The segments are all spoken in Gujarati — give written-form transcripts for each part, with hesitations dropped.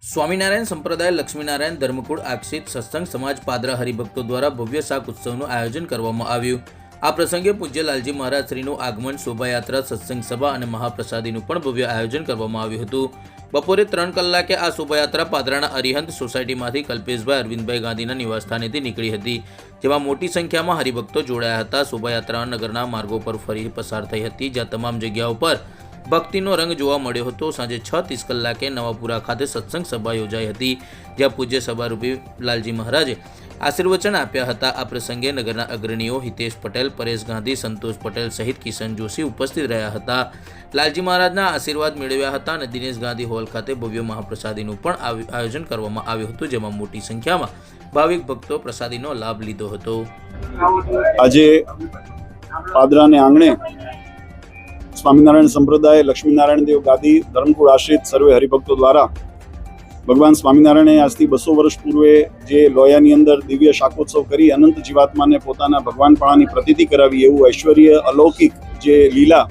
સ્વામિનારાયણ સંપ્રદાય લક્ષ્મીનારાયણ ધર્મકુળ આક્ષિત સત્સંગ સમાજ પાદરા હરિભક્તો દ્વારા ભવ્ય શાક ઉત્સવનું આયોજન કરવામાં આવ્યું। આ પ્રસંગે પૂજ્ય લાલજી મહારાજ શ્રીનું આગમન, શોભાયાત્રા, સત્સંગ સભા અને મહાપ્રસાદીનું પણ ભવ્ય આયોજન કરવામાં આવ્યું હતું। બપોરે 3 કલાકે આ શોભાયાત્રા પાદરાના અરિહંત સોસાયટીમાંથી કલ્પેશભાઈ અરવિંદભાઈ ગાંધીના નિવાસસ્થાનેથી નીકળી હતી, જેમાં મોટી સંખ્યામાં હરિભક્તો જોડાયા હતા। શોભાયાત્રા નગરના માર્ગો પર ફરી પસાર થઈ હતી, જ્યાં તમામ જગ્યાઓ પર ભક્તિનો રંગ જોવા મળ્યો હતો। સાંજે 6:30 કલાકે નવાપુરા ખાતે સત્સંગ સભા યોજાઈ હતી, જ્યાં પૂજ્ય સભારૂપી લાલજી મહારાજે આશીર્વચન આપ્યા હતા। આ પ્રસંગે નગરના અગ્રણીઓ હિતેશ પટેલ, પરેશ ગાંધી, સંતોષ પટેલ સહિત કિશન જોશી ઉપસ્થિત રહ્યા હતા। લાલજી મહારાજના આશીર્વાદ મેળવ્યા હતા અને દિનેશ ગાંધી હોલ ખાતે ભવ્ય મહાપ્રસાદીનું પણ આયોજન કરવામાં આવ્યું હતું, જેમાં મોટી સંખ્યામાં ભાવિક ભક્તો પ્રસાદીનો લાભ લીધો હતો। આજે પાદરાને આંગણે સ્વામિનારાયણ સંપ્રદાય લક્ષ્મીનારાયણ દેવ ગાદી ધર્મકુળ આશ્રિત સર્વે હરિભક્તો દ્વારા ભગવાન સ્વામિનારાયણે આજથી 200 વર્ષ પૂર્વે જે લોયાની અંદર દિવ્ય શાકોત્સવ કરી અનંત જીવાત્માને પોતાના ભગવાનપણાની પ્રતીતિ કરાવી, એવું ઐશ્વર્ય અલૌકિક જે લીલા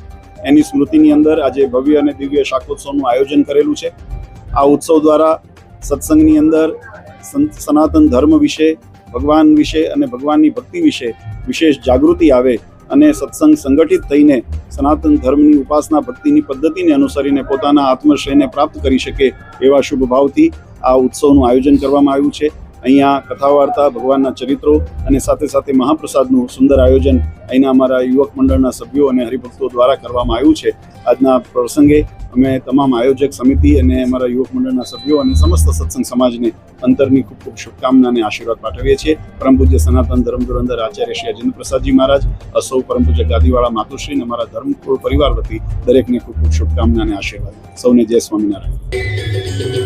એની સ્મૃતિની અંદર આજે ભવ્ય અને દિવ્ય શાકોત્સવનું આયોજન કરેલું છે। આ ઉત્સવ દ્વારા સત્સંગની અંદર સનાતન ધર્મ વિશે, ભગવાન વિશે અને ભગવાનની ભક્તિ વિશે વિશેષ જાગૃતિ આવે અને સત્સંગ સંગઠિત થઈને સનાતન ધર્મની ઉપાસના ભક્તિની પદ્ધતિને અનુસરીને પોતાના આત્મશ્રેયને પ્રાપ્ત કરી શકે એવા શુભ ભાવથી આ ઉત્સવનું આયોજન કરવામાં આવ્યું છે। અહીંયા કથા વાર્તા, ભગવાનના ચરિત્રો અને સાથે સાથે મહાપ્રસાદનું સુંદર આયોજન અહીંના અમારા યુવક મંડળના સભ્યો અને હરિભક્તો દ્વારા કરવામાં આવ્યું છે। આજના પ્રસંગે અમે તમામ આયોજક સમિતિ અને અમારા યુવક મંડળના સભ્યો અને સમસ્ત સત્સંગ સમાજને અંતરની ખૂબ ખૂબ શુભકામના અને આશીર્વાદ પાઠવીએ છીએ। પરમ પૂજ્ય સનાતન ધર્મ ધુરંધર આચાર્ય શ્રી અજેન્દ્ર પ્રસાદજી મહારાજ, સૌ પરમ પૂજ્ય ગાદીવાળા માતુશ્રી અને અમારા ધર્મકુળ પરિવાર વતી દરેકને ખૂબ ખૂબ શુભકામના અને આશીર્વાદ। સૌને જય સ્વામિનારાયણ।